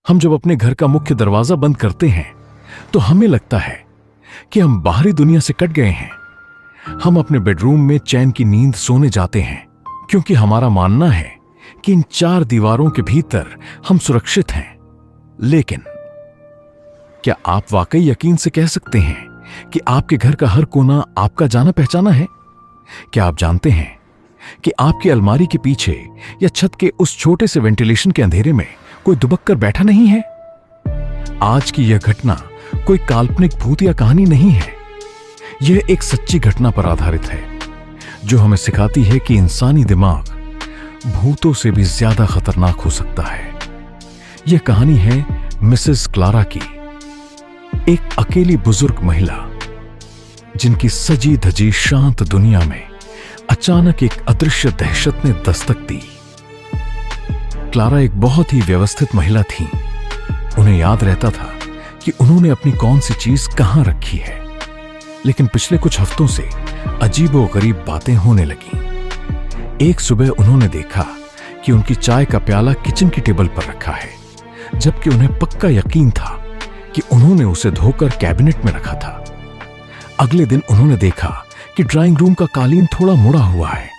हम जब अपने घर का मुख्य दरवाजा बंद करते हैं तो हमें लगता है कि हम बाहरी दुनिया से कट गए हैं। हम अपने बेडरूम में चैन की नींद सोने जाते हैं क्योंकि हमारा मानना है कि इन चार दीवारों के भीतर हम सुरक्षित हैं। लेकिन क्या आप वाकई यकीन से कह सकते हैं कि आपके घर का हर कोना आपका जाना पहचाना है? क्या आप जानते हैं कि आपकी अलमारी के पीछे या छत के उस छोटे से वेंटिलेशन के अंधेरे में कोई दुबक कर बैठा नहीं है? आज की यह घटना कोई काल्पनिक भूत या कहानी नहीं है। यह एक सच्ची घटना पर आधारित है जो हमें सिखाती है कि इंसानी दिमाग भूतों से भी ज्यादा खतरनाक हो सकता है। यह कहानी है मिसेस क्लारा की, एक अकेली बुजुर्ग महिला जिनकी सजी धजी शांत दुनिया में अचानक एक अदृश्य दहशत ने दस्तक दी। क्लारा एक बहुत ही व्यवस्थित महिला थी। उन्हें याद रहता था कि उन्होंने अपनी कौन सी चीज कहां रखी है। लेकिन पिछले कुछ हफ्तों से अजीबोगरीब बातें होने लगीं। एक सुबह उन्होंने देखा कि उनकी चाय का प्याला किचन की टेबल पर रखा है, जबकि उन्हें पक्का यकीन था कि उन्होंने उसे धोकर कैबिनेट में रखा था। अगले दिन उन्होंने देखा कि ड्राइंग रूम का कालीन थोड़ा मुड़ा हुआ है,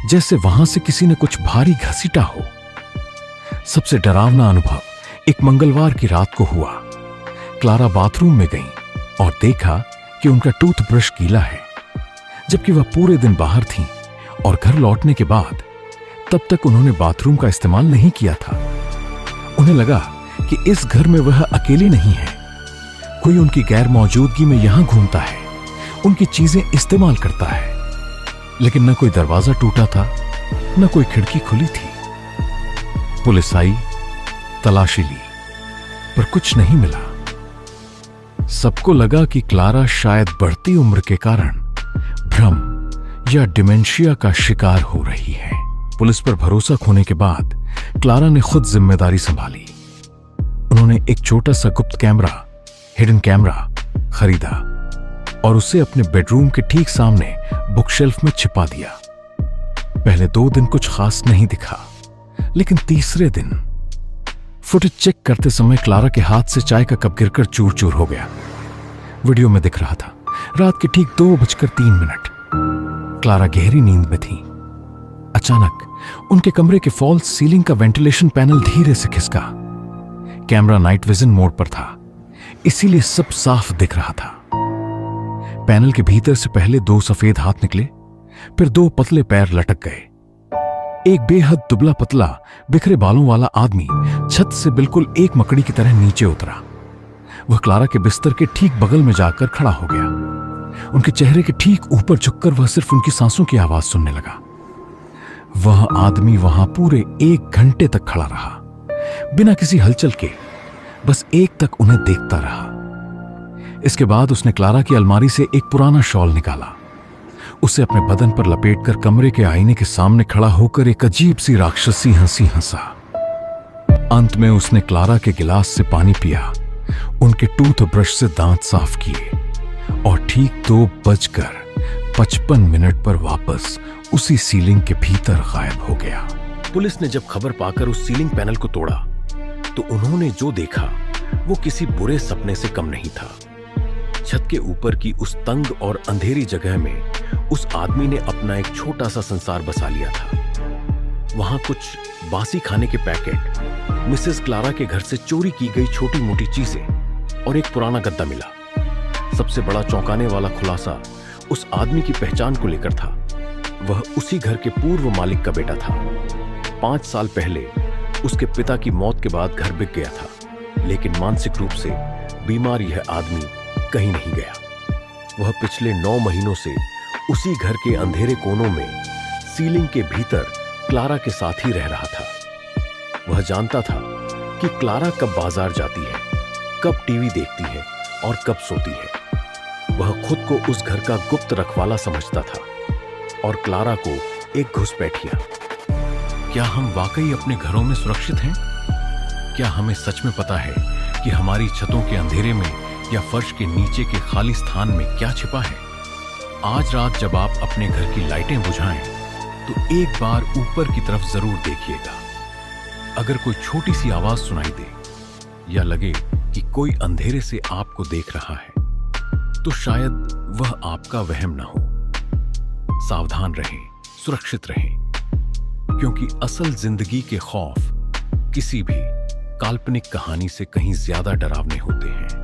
जैसे वहां से किसी ने कुछ भारी घसीटा हो। सबसे डरावना अनुभव एक मंगलवार की रात को हुआ। क्लारा बाथरूम में गई और देखा कि उनका टूथब्रश गीला है, जबकि वह पूरे दिन बाहर थीं और घर लौटने के बाद तब तक उन्होंने बाथरूम का इस्तेमाल नहीं किया था। उन्हें लगा कि इस घर में वह अकेली नहीं है, कोई उनकी गैर मौजूदगी में यहां घूमता है, उनकी चीजें इस्तेमाल करता है। लेकिन न कोई दरवाजा टूटा था, न कोई खिड़की खुली थी। पुलिस आई, तलाशी ली, पर कुछ नहीं मिला। सबको लगा कि क्लारा शायद बढ़ती उम्र के कारण भ्रम या डिमेंशिया का शिकार हो रही है। पुलिस पर भरोसा खोने के बाद क्लारा ने खुद जिम्मेदारी संभाली। उन्होंने एक छोटा सा गुप्त कैमरा, हिडन कैमरा खरीदा और उसे अपने बेडरूम के ठीक सामने बुकशेल्फ में छिपा दिया। पहले 2 दिन कुछ खास नहीं दिखा, लेकिन तीसरे दिन फुटेज चेक करते समय क्लारा के हाथ से चाय का कप गिरकर चूर चूर हो गया। वीडियो में दिख रहा था रात के ठीक 2:03। क्लारा गहरी नींद में थी। अचानक उनके कमरे के फॉल्स सीलिंग का वेंटिलेशन पैनल धीरे से खिसका। कैमरा नाइट विजन मोड पर था, इसीलिए सब साफ दिख रहा था। पैनल के भीतर से पहले 2 सफेद हाथ निकले, फिर 2 पतले पैर लटक गए। एक बेहद दुबला पतला बिखरे बालों वाला आदमी छत से बिल्कुल एक मकड़ी की तरह नीचे उतरा। वह क्लारा के बिस्तर के ठीक बगल में जाकर खड़ा हो गया। उनके चेहरे के ठीक ऊपर झुककर वह सिर्फ उनकी सांसों की आवाज सुनने लगा। वह आदमी वहां पूरे 1 घंटे तक खड़ा रहा, बिना किसी हलचल के, बस एक तक उन्हें देखता रहा। इसके बाद उसने क्लारा की अलमारी से एक पुराना शॉल निकाला, उसे अपने बदन पर लपेटकर कमरे के आईने के सामने खड़ा होकर एक अजीब सी राक्षसी हंसी हंसा। अंत में उसने क्लारा के गिलास से पानी पिया, उनके टूथब्रश से दांत साफ किए और ठीक 2:55 पर वापस उसी सीलिंग के भीतर गायब हो गया। पुलिस ने जब खबर पाकर उस सीलिंग पैनल को तोड़ा तो उन्होंने जो देखा वो किसी बुरे सपने से कम नहीं था। छत के ऊपर की उस तंग और अंधेरी जगह में उस आदमी ने अपना एक छोटा सा संसार बसा लिया था। वहां कुछ बासी खाने के पैकेट, मिसेस क्लारा के घर से चोरी की गई छोटी मोटी चीजें और एक पुराना गद्दा मिला। सबसे बड़ा चौंकाने वाला खुलासा उस आदमी की पहचान को लेकर था। वह उसी घर के पूर्व मालिक का बेटा था। 5 साल पहले उसके पिता की मौत के बाद घर बिक गया था, लेकिन मानसिक रूप से बीमार यह आदमी कहीं नहीं गया। वह पिछले 9 महीनों से उसी घर के अंधेरे कोनों में सीलिंग के भीतर क्लारा के साथ ही रह रहा था। वह जानता था कि क्लारा कब बाजार जाती है, कब टीवी देखती है और कब सोती है। वह खुद को उस घर का गुप्त रखवाला समझता था और क्लारा को एक घुसपैठिया। क्या हम वाकई अपने घरों में सुरक्षित हैं? क्या हमें सच में पता है कि हमारी छतों के अंधेरे में या फर्श के नीचे के खाली स्थान में क्या छिपा है? आज रात जब आप अपने घर की लाइटें बुझाएं तो एक बार ऊपर की तरफ जरूर देखिएगा। अगर कोई छोटी सी आवाज सुनाई दे या लगे कि कोई अंधेरे से आपको देख रहा है, तो शायद वह आपका वहम ना हो। सावधान रहें, सुरक्षित रहें, क्योंकि असल जिंदगी के खौफ किसी भी काल्पनिक कहानी से कहीं ज्यादा डरावने होते हैं।